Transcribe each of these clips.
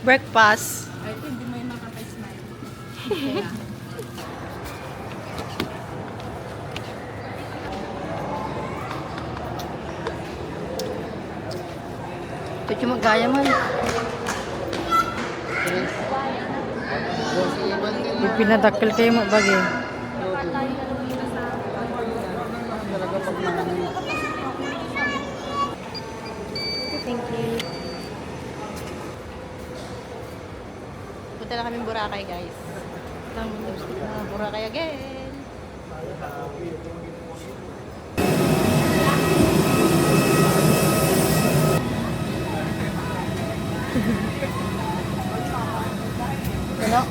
Breakfast. Ay, hindi mo yung makapag-smile. Ito cuma gaya man. Pinadakil kayo magbagi. Thank you. Punta na kami Boracay, guys. Ang lipstick na Boracay again.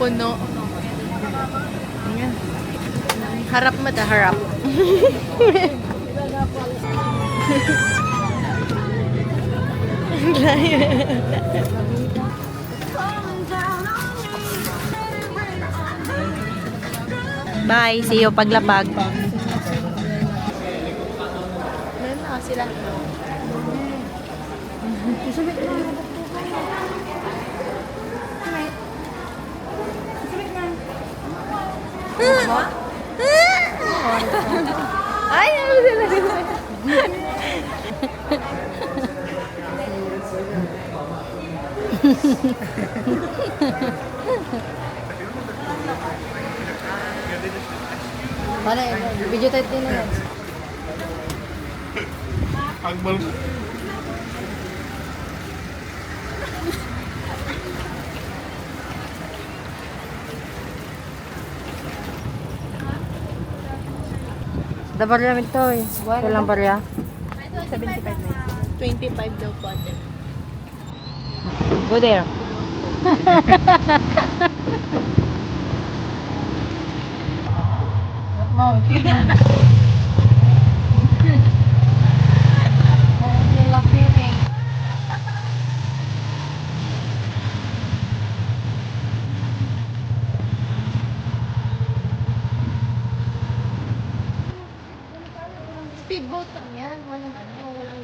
Puno. Ayan. Harap mo da, harap. Bye, see you paglapag. Ayan na sila. Ay, ano sila sila? Para, video tayo din na. Agbal. Da barya ito eh. Kailang barya? 75 na. 25 daw po ate. Go there. Speedboat lang yan. Walang ganun.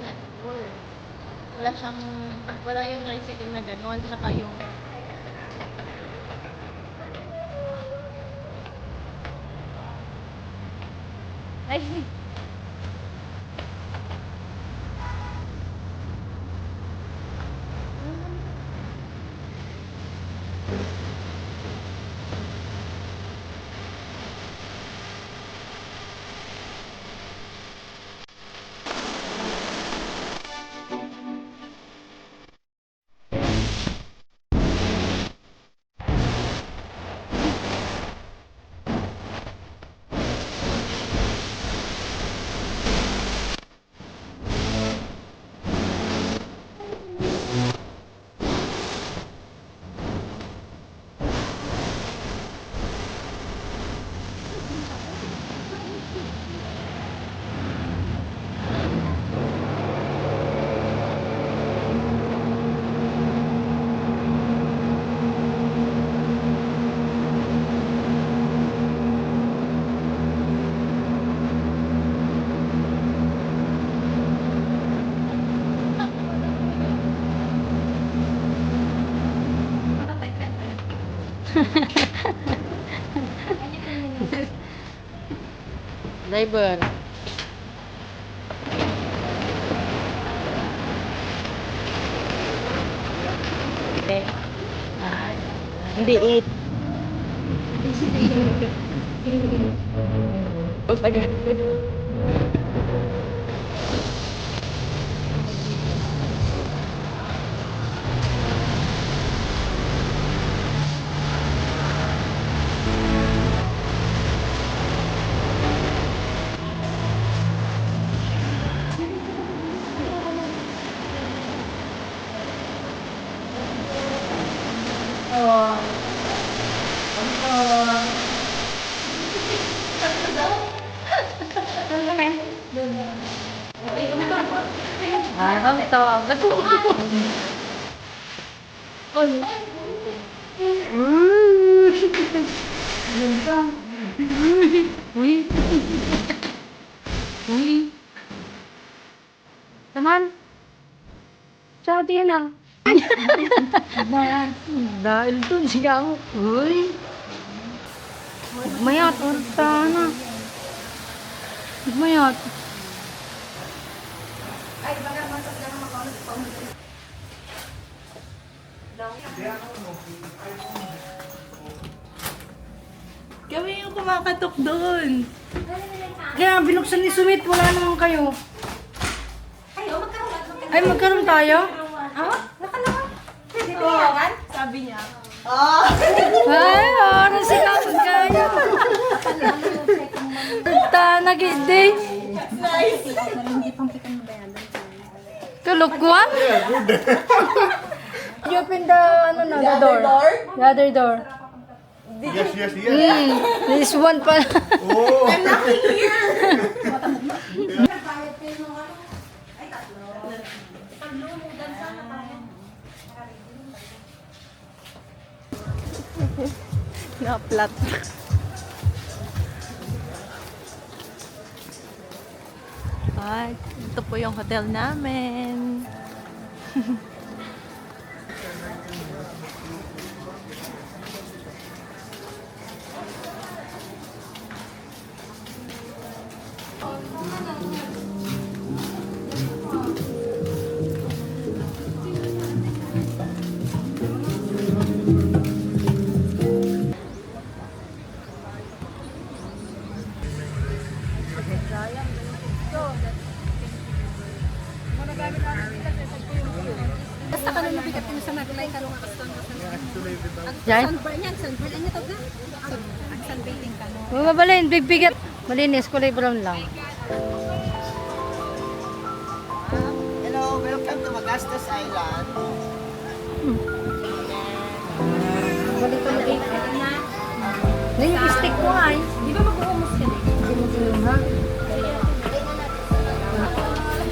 Wala siyang, wala yung tricycle na gano'n. Saka yung ay, driver. Okay. Hindi eat. Ang tawag. Ganda. Uy. Uy. Taman. Tsaka yan ah. Dahil dun siya ako. Uy. Mayat. Orta na. Mayat. Kami yung kumakatok doon. Kaya binuksan ni Sumit, wala naman kayo. Ay, magkaroon tayo? Nakalaman. Pwede tawagan? Sabi niya. Ay, oras si kapag kaya. Tanagindi. Nice. Kalukwan? You open the, the door. The other door. Yes, yes, yes. This one pa. Oh. I'm knocking here. Na-flat. Ay, ito po yung hotel namin. Basta ka nung nabigat ko sa naglay ka nung akaston ko sa Yan. sunburn yan. Sunburn yan ito na. Ang sunbathing ka no. Mabalin, big-bigat. Malinis, kulay brown lang. Hello, welcome to Magastas Island. Balik ko na dito. Na yung stick ko ay. Di ba mag-uumos ka din? Hindi mo tulong ha?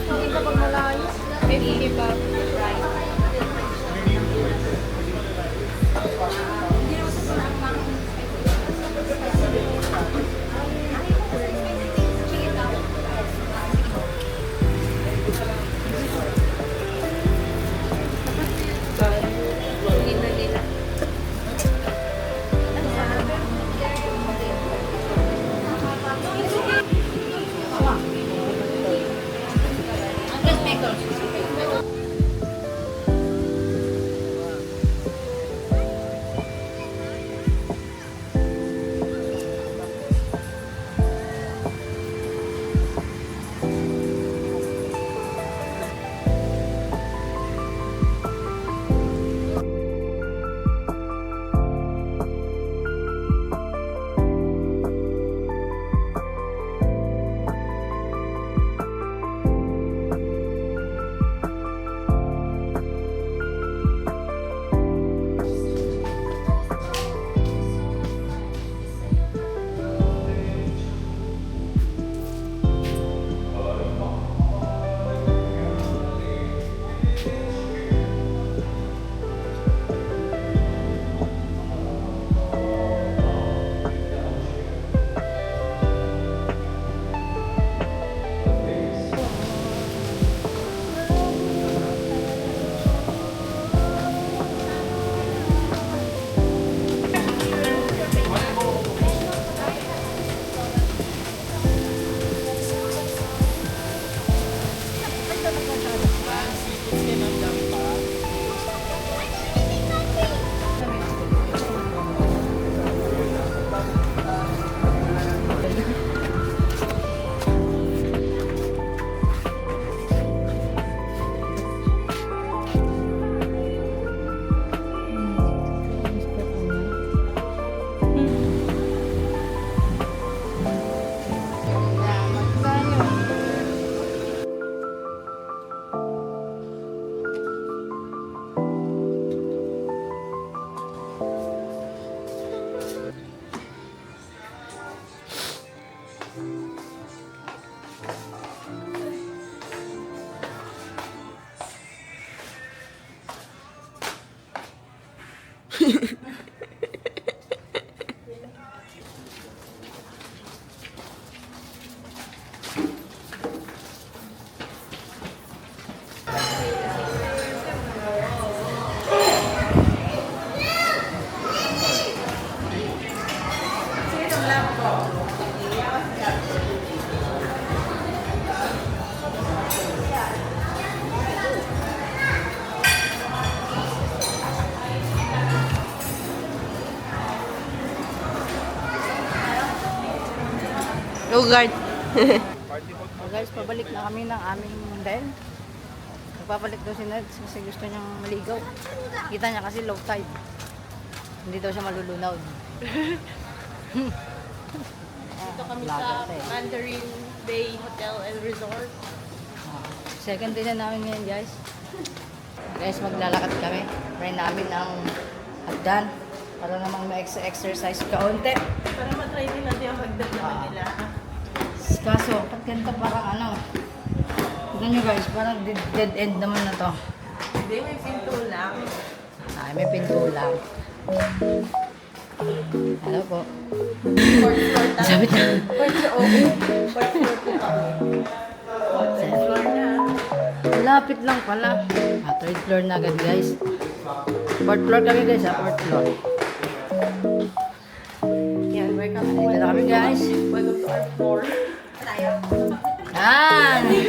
Hindi ka pag malayo. Maybe ba right? Lugard. So guys, pabalik na kami ng aming dahil. Nagpapalik daw si Nurj kasi gusto niyang maligaw. Kita niya kasi low tide. Hindi daw siya malulunaw. Dito kami sa Mandarin Bay Hotel and Resort. Second day na namin ngayon guys. Guys, maglalakad kami. Try namin ang hagdan para namang ma-exercise kaunti. Para matry din natin ang hagdan naman nila. Kaso, pag ganito parang ano, tignan nyo guys, parang dead end naman na to. Hindi, may pinto lang. Ay, may pinto lang. Hello po. Fourth floor tayo. Sabi na. Fourth floor na. Lapit lang pala. Third floor na agad guys. Fourth floor kami guys ha, fourth floor. Yan, welcome. Dito na kami guys. Welcome to our floor. Ah! Hindi,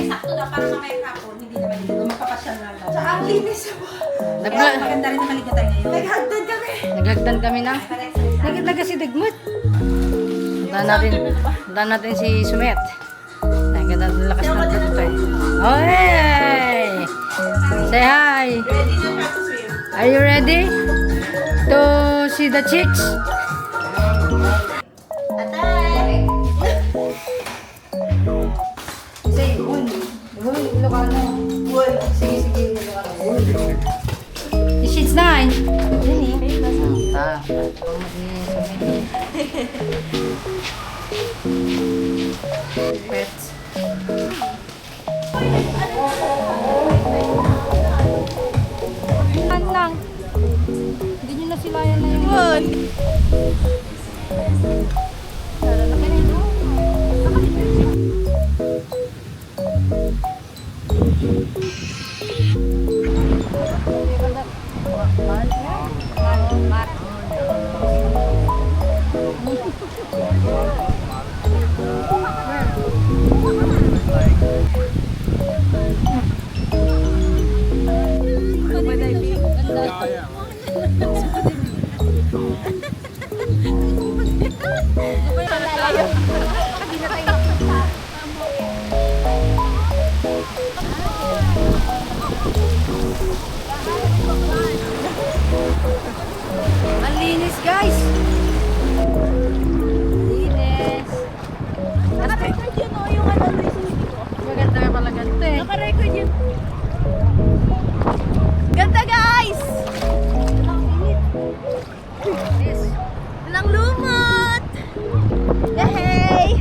sakto na para mamaya kapon. Hindi na maligo. Magpapasyal na lang. Saka ang linis mo. Maganda rin na maligo tayo ngayon. Naghagdan kami na. Nagkita si Digmut. Puntahan natin si Sumet. Nagkita ng lakas ng tutoy. Hey! Say hi! Ready na siya to swim. Are you ready to see the chicks? Say, un. Un, Ilocano. Un. Sige, sige, Ilocano. Un. She's 9. Yan eh. Ah, pets. Lang. Hindi nyo na sila yan na yun. Lalaki na yun. Ang linis guys. Linis. Naka-record yun o yung ano dito. Maganda ka pala ganito eh. Naka-record yun. Ganda guys! Yes. Walang lumot! Yehey!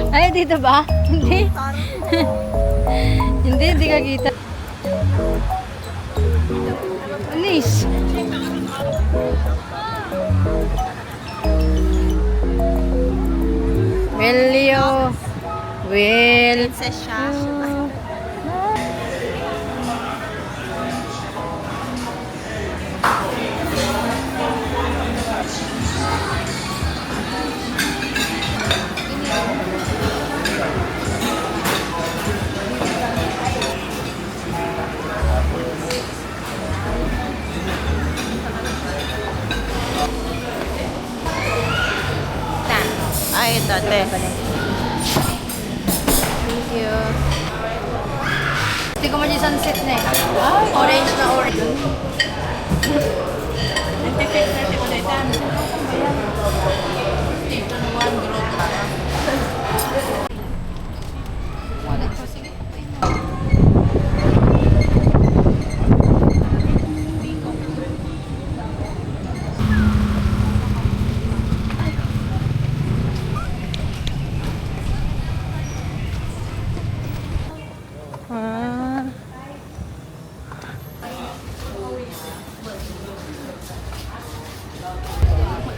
Ay, dito ba? Hindi. Hindi ka kita. Anis. Will Princess siya. Ay, ito, ate. Thank you. Hindi ko man yung sunset na eh. Orange na orange. Nagtipid natin ko na ito. Station 1, growth para.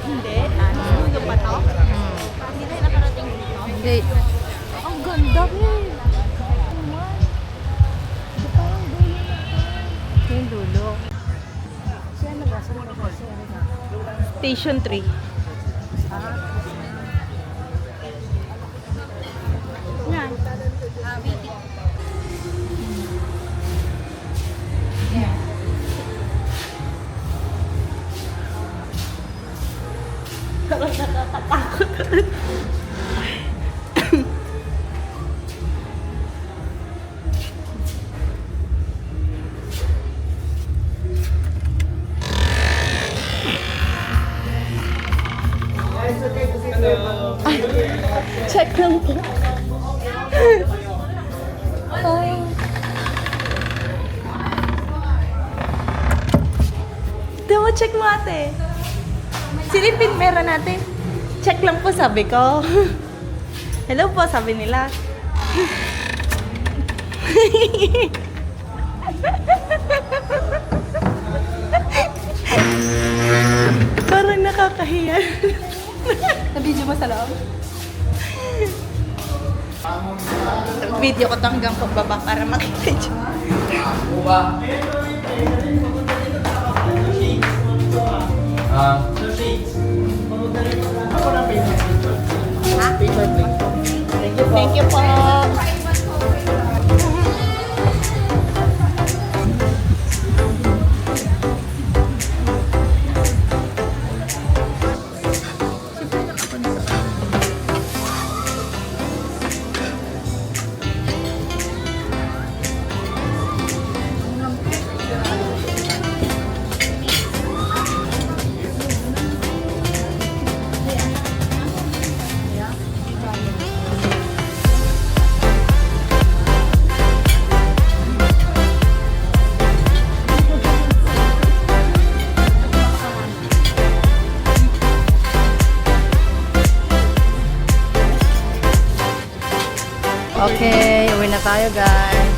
Hindi. Dulo pa to? Hindi tayo nakarating dito. Hindi. Ang ganda eh. Yung dulo. Station 3. Yan. Parang nakakatakot. Check lang po. Ay. Diba, check mo ate. Silipin meron natin. Check lang po sabi ko. Hello po sabi nila. Parang nakakahiya. Na-video mo sa loob? Video ko to hanggang pababa para makita dyan. Thank you po. Okay, uwi na tayo guys.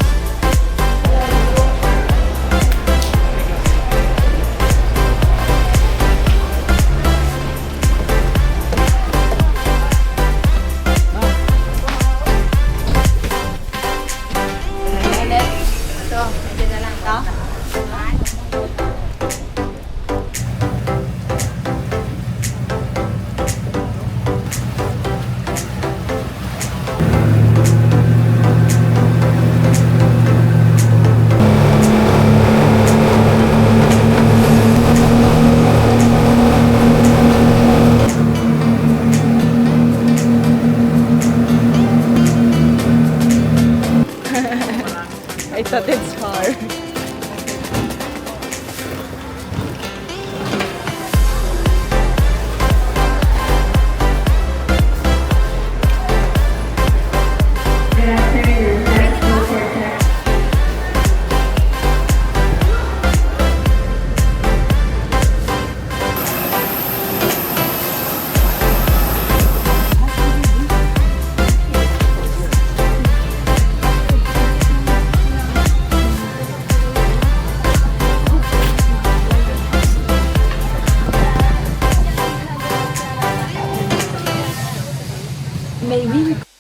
Ito, medyo na lang. Ito? I thought it's hard. Maybe.